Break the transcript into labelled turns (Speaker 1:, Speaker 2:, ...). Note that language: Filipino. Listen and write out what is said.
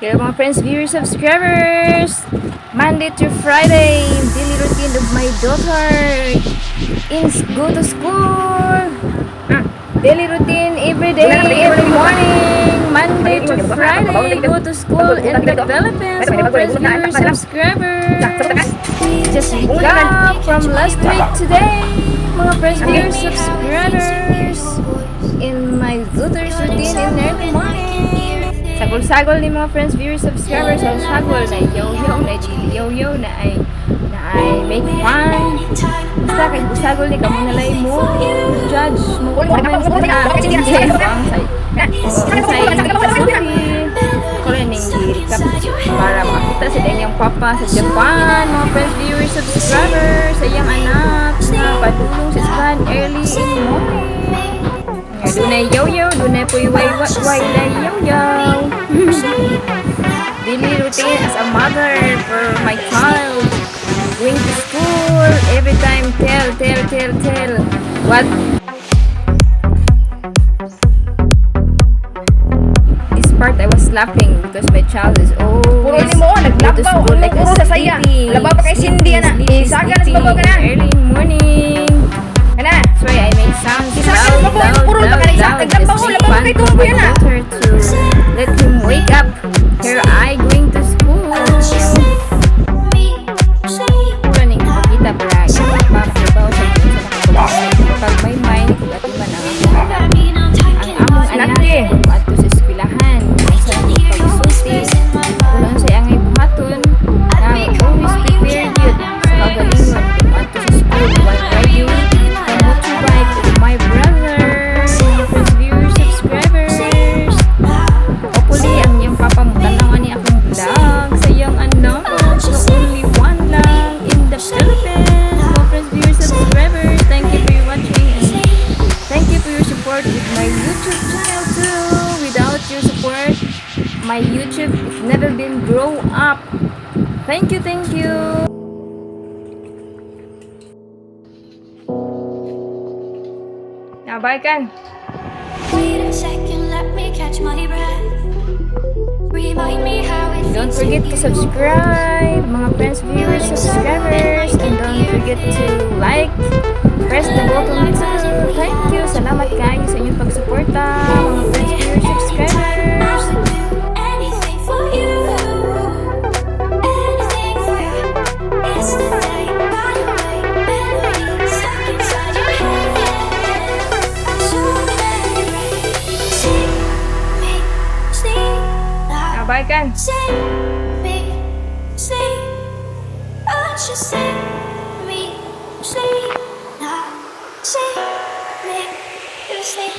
Speaker 1: Hello mga friends, viewers, subscribers! Monday to Friday, daily routine of my daughter go to school. Daily routine every day, every morning, Monday to Friday, go to school in the Philippines. Mga friends, viewers, subscribers! Just recap from last week today, mga friends, viewers, subscribers! In my daughter's routine in early morning. Sagol-sagol ni mga friends, viewers, subscribers. Sagol na yo-yo, na yo-yo, na ay make fun. Basta kay sagol ni kamo nalay mo judge mo comments na hindi ang say cleaning recap para makita sa danyang papa sa Japan, mga friends, viewers, subscribers, sa iyang anak na padulong sa span early in the morning. Dunay yo-yo, dunay po yung way na yo-yo. Daily routine as a mother for my child. Going to school, every time tell. What? This part I was laughing because my child is always go to school like a sleepy. Early in the morning. That's why I make sounds loud, just make fun of my daughter to let him wake up. Here I going to school. Kulang kita para mapapabaw sa pag may mind at iba na ang among anak at sa eskwelahan sa pagsulti kulang sa angay buhaton na always prepared yun sa kagalingon at sa school while riding my brothers, viewers, subscribers. Hopefully, ang iyong papa mo tanawan niya akong vlog sa iyong anak. So, only one lang in the Philippines. Mga friends, viewers, subscribers, thank you for your watching and thank you for your support with my YouTube channel too. Without your support, my YouTube has never been grow up. Thank you. Bye-kan.
Speaker 2: Wait a second, let me catch my breath. Remind me how it
Speaker 1: Don't
Speaker 2: feels
Speaker 1: forget to subscribe, mga friends, viewers, subscribers, and don't forget to like, press the button too. Thank you. Salamat kayo sa inyong pagsuporta, mga friends, viewers, subscribers.
Speaker 2: anything for you. Anything for you. Yesterday, by the way, melodies stuck inside your head. So many ways. See me, sleep now.
Speaker 1: Bye-kan.
Speaker 2: See me, sleep. Don't you see me, sleep now. See me, sleep.